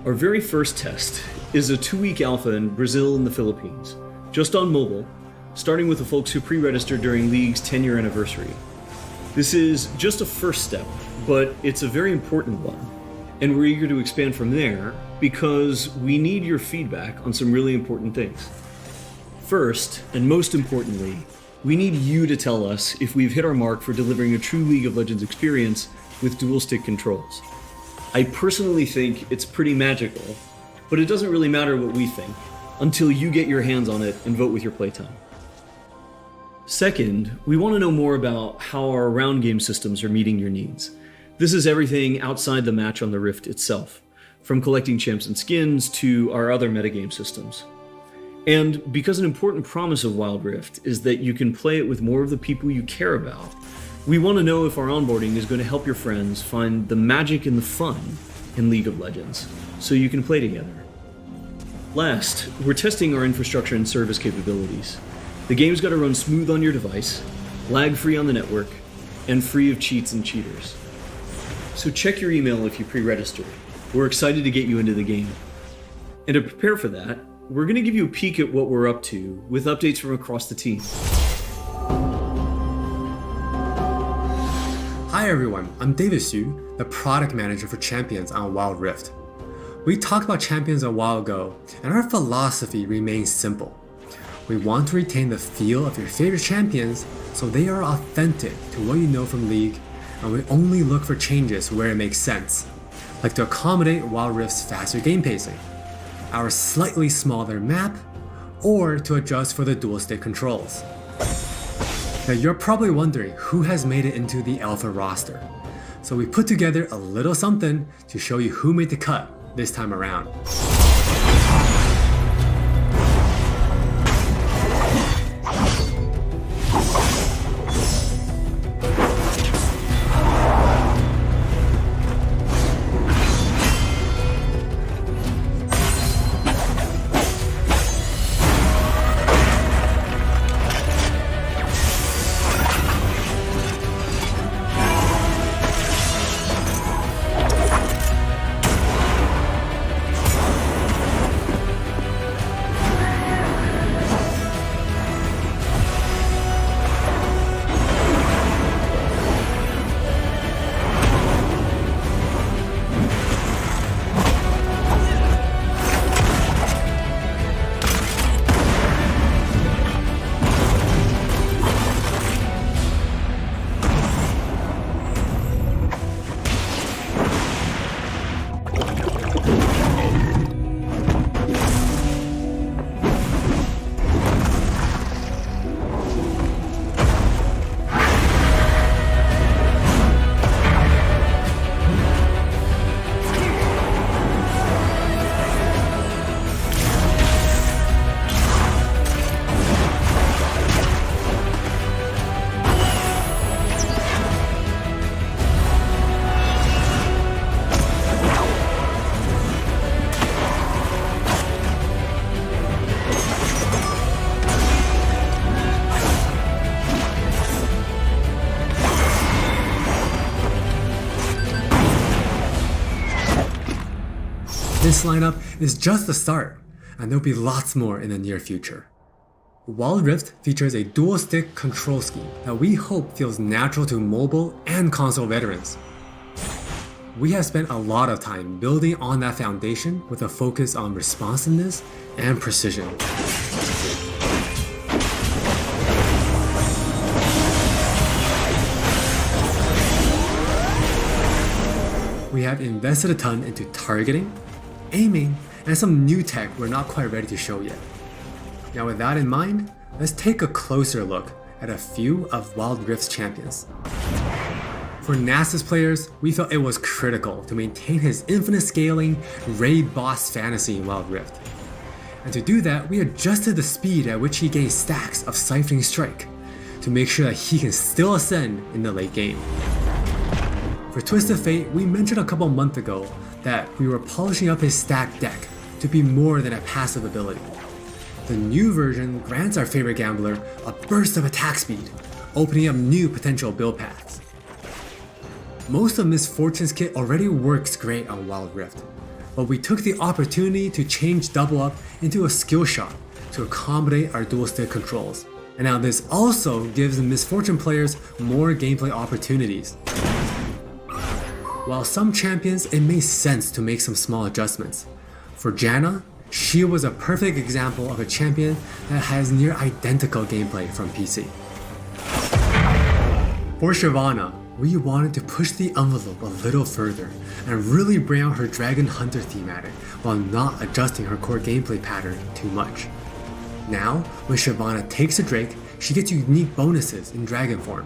Our very first test is a 2-week alpha in Brazil and the Philippines, just on mobile, starting with the folks who pre-registered during League's 10-year anniversary. This is just a first step, but it's a very important one, and we're eager to expand from there because we need your feedback on some really important things. First, and most importantly, we need you to tell us if we've hit our mark for delivering a true League of Legends experience with dual-stick controls. I personally think it's pretty magical, but it doesn't really matter what we think until you get your hands on it and vote with your playtime. Second, we want to know more about how our round game systems are meeting your needs. This is everything outside the match on the Rift itself, from collecting champs and skins to our other metagame systems. And because an important promise of Wild Rift is that you can play it with more of the people you care about, we want to know if our onboarding is going to help your friends find the magic and the fun in League of Legends, so you can play together. Last, we're testing our infrastructure and service capabilities. The game's got to run smooth on your device, lag-free on the network, and free of cheats and cheaters. So check your email if you pre-registered. We're excited to get you into the game. And to prepare for that, we're going to give you a peek at what we're up to with updates from across the team. Hi everyone, I'm David Xu, the product manager for Champions on Wild Rift. We talked about Champions a while ago, and our philosophy remains simple. We want to retain the feel of your favorite champions so they are authentic to what you know from League, and we only look for changes where it makes sense, like to accommodate Wild Rift's faster game pacing, our slightly smaller map, or to adjust for the dual stick controls. Now you're probably wondering who has made it into the alpha roster, so we put together a little something to show you who made the cut this time around. This lineup is just the start, and there'll be lots more in the near future. Wild Rift features a dual-stick control scheme that we hope feels natural to mobile and console veterans. We have spent a lot of time building on that foundation with a focus on responsiveness and precision. We have invested a ton into targeting, aiming, and some new tech we're not quite ready to show yet. Now with that in mind, let's take a closer look at a few of Wild Rift's champions. For Nasus players, we felt it was critical to maintain his infinite scaling raid boss fantasy in Wild Rift. And to do that, we adjusted the speed at which he gains stacks of Siphoning Strike to make sure that he can still ascend in the late game. For Twisted Fate, we mentioned a couple months ago that we were polishing up his stack deck to be more than a passive ability. The new version grants our favorite gambler a burst of attack speed, opening up new potential build paths. Most of Miss Fortune's kit already works great on Wild Rift, but we took the opportunity to change double up into a skill shot to accommodate our dual stick controls. And now this also gives the Misfortune players more gameplay opportunities. While some champions, it made sense to make some small adjustments. For Janna, she was a perfect example of a champion that has near identical gameplay from PC. For Shyvana, we wanted to push the envelope a little further and really bring out her Dragon Hunter thematic while not adjusting her core gameplay pattern too much. Now, when Shyvana takes a Drake, she gets unique bonuses in Dragon form.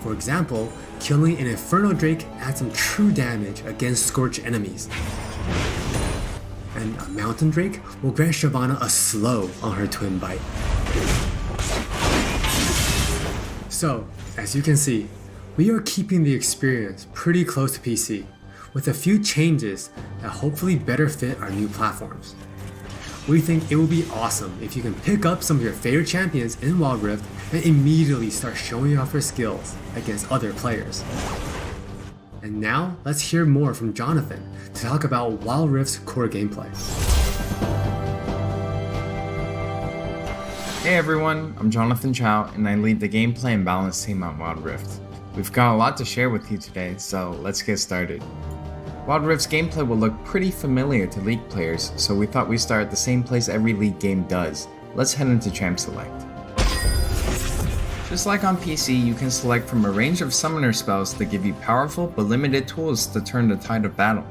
For example, killing an Inferno Drake adds some true damage against Scorch enemies. And a Mountain Drake will grant Shyvana a slow on her Twin Bite. So, as you can see, we are keeping the experience pretty close to PC, with a few changes that hopefully better fit our new platforms. We think it will be awesome if you can pick up some of your favorite champions in Wild Rift and immediately start showing off your skills against other players. And now, let's hear more from Jonathan to talk about Wild Rift's core gameplay. Hey everyone, I'm Jonathan Chow and I lead the gameplay and balance team on Wild Rift. We've got a lot to share with you today, so let's get started. Wild Rift's gameplay will look pretty familiar to League players, so we thought we'd start at the same place every League game does. Let's head into Champ Select. Just like on PC, you can select from a range of summoner spells that give you powerful but limited tools to turn the tide of battle.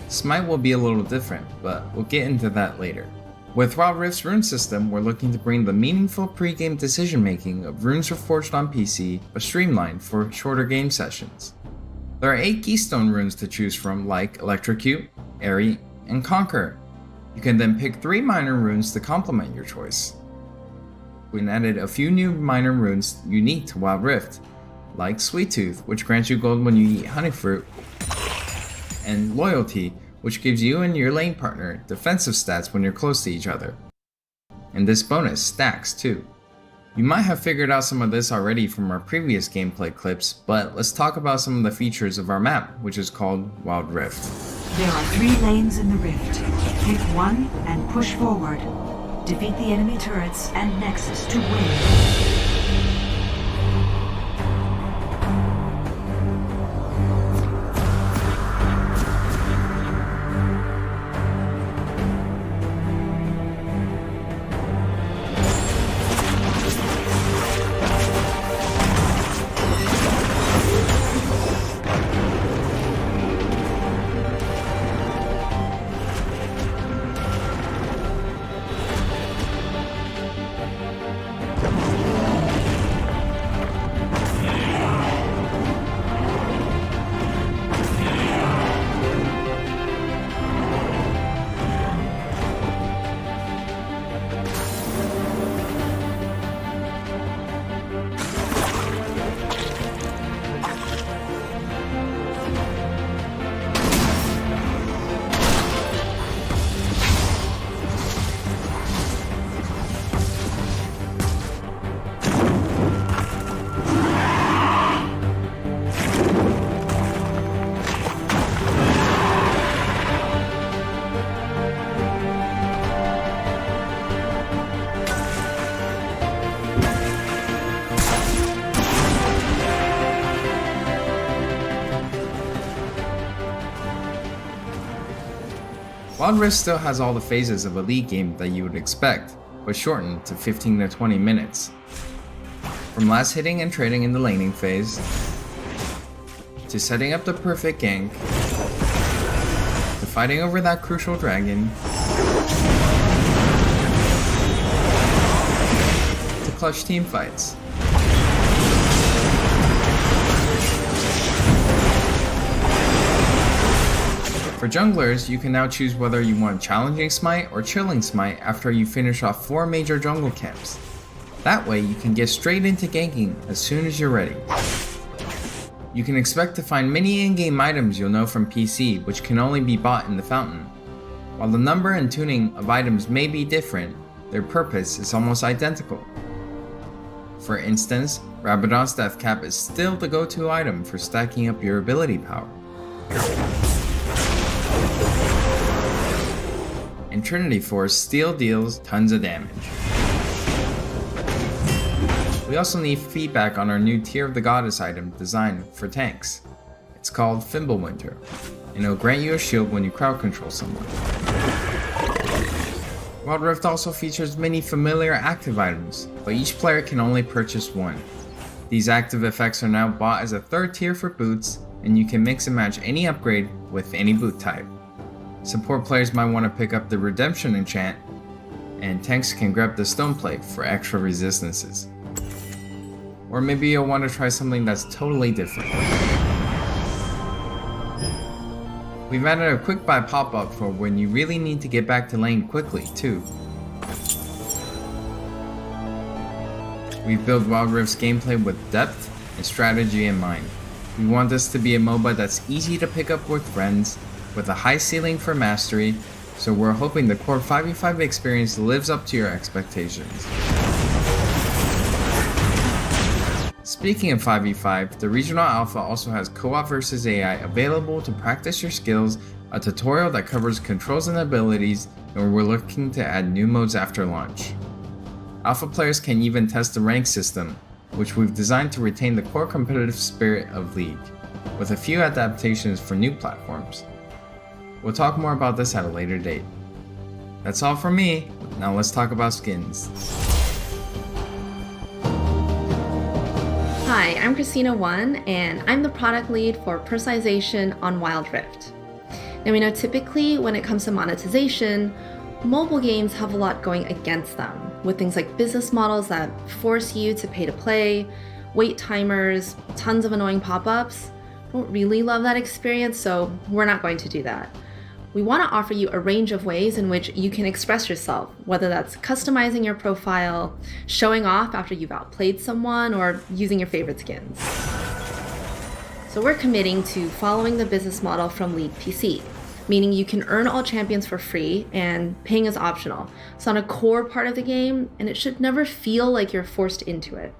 Smite will be a little different, but we'll get into that later. With Wild Rift's rune system, we're looking to bring the meaningful pre-game decision making of runes reforged on PC, but streamlined for shorter game sessions. There are 8 keystone runes to choose from, like Electrocute, Airy, and Conquer. You can then pick 3 minor runes to complement your choice. We added a few new minor runes unique to Wild Rift, like Sweet Tooth, which grants you gold when you eat honey fruit, and Loyalty, which gives you and your lane partner defensive stats when you're close to each other. And this bonus stacks too. You might have figured out some of this already from our previous gameplay clips, but let's talk about some of the features of our map, which is called Wild Rift. There are 3 lanes in the rift. Pick one and push forward. Defeat the enemy turrets and Nexus to win. Wild Rift still has all the phases of a League game that you would expect, but shortened to 15 to 20 minutes. From last hitting and trading in the laning phase, to setting up the perfect gank, to fighting over that crucial dragon, to clutch team fights. For junglers, you can now choose whether you want Challenging Smite or Chilling Smite after you finish off 4 major jungle camps. That way you can get straight into ganking as soon as you're ready. You can expect to find many in-game items you'll know from PC, which can only be bought in the fountain. While the number and tuning of items may be different, their purpose is almost identical. For instance, Rabadon's Death Cap is still the go-to item for stacking up your ability power. and Trinity Force steel deals tons of damage. We also need feedback on our new Tear of the Goddess item designed for tanks. It's called Fimbulwinter, and it'll grant you a shield when you crowd control someone. Wild Rift also features many familiar active items, but each player can only purchase one. These active effects are now bought as a third tier for boots, and you can mix and match any upgrade with any boot type. Support players might want to pick up the Redemption enchant, and tanks can grab the Stone Plate for extra resistances. Or maybe you'll want to try something that's totally different. We've added a quick buy pop-up for when you really need to get back to lane quickly too. We've built Wild Rift's gameplay with depth and strategy in mind. We want this to be a MOBA that's easy to pick up with friends, with a high ceiling for mastery, so we're hoping the core 5v5 experience lives up to your expectations. Speaking of 5v5, the Regional Alpha also has Co-op vs AI available to practice your skills, a tutorial that covers controls and abilities, and we're looking to add new modes after launch. Alpha players can even test the rank system, which we've designed to retain the core competitive spirit of League, with a few adaptations for new platforms. We'll talk more about this at a later date. That's all from me, now let's talk about skins. Hi, I'm Christina1, and I'm the product lead for personalization on Wild Rift. Now we know typically when it comes to monetization, mobile games have a lot going against them, with things like business models that force you to pay to play, wait timers, tons of annoying pop-ups. I don't really love that experience, so we're not going to do that. We want to offer you a range of ways in which you can express yourself, whether that's customizing your profile, showing off after you've outplayed someone, or using your favorite skins. So we're committing to following the business model from League PC, meaning you can earn all champions for free and paying is optional. It's not a core part of the game, and it should never feel like you're forced into it.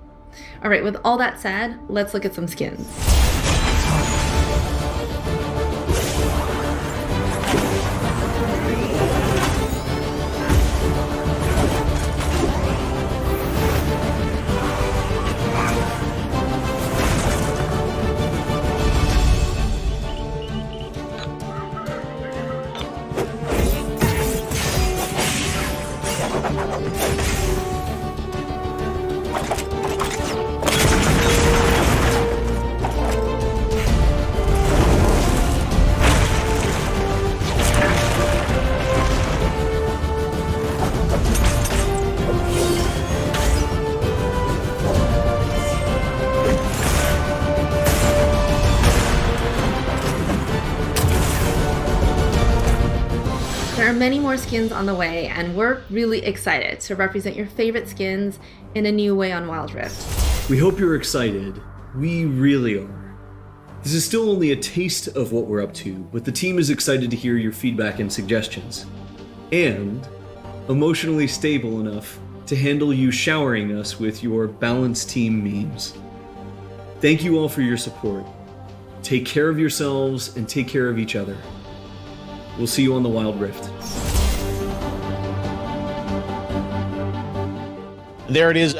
All right, with all that said, let's look at some skins. There are many more skins on the way, and we're really excited to represent your favorite skins in a new way on Wild Rift. We hope you're excited. We really are. This is still only a taste of what we're up to, but the team is excited to hear your feedback and suggestions. And emotionally stable enough to handle you showering us with your balanced team memes. Thank you all for your support. Take care of yourselves and take care of each other. We'll see you on the Wild Rift. There it is.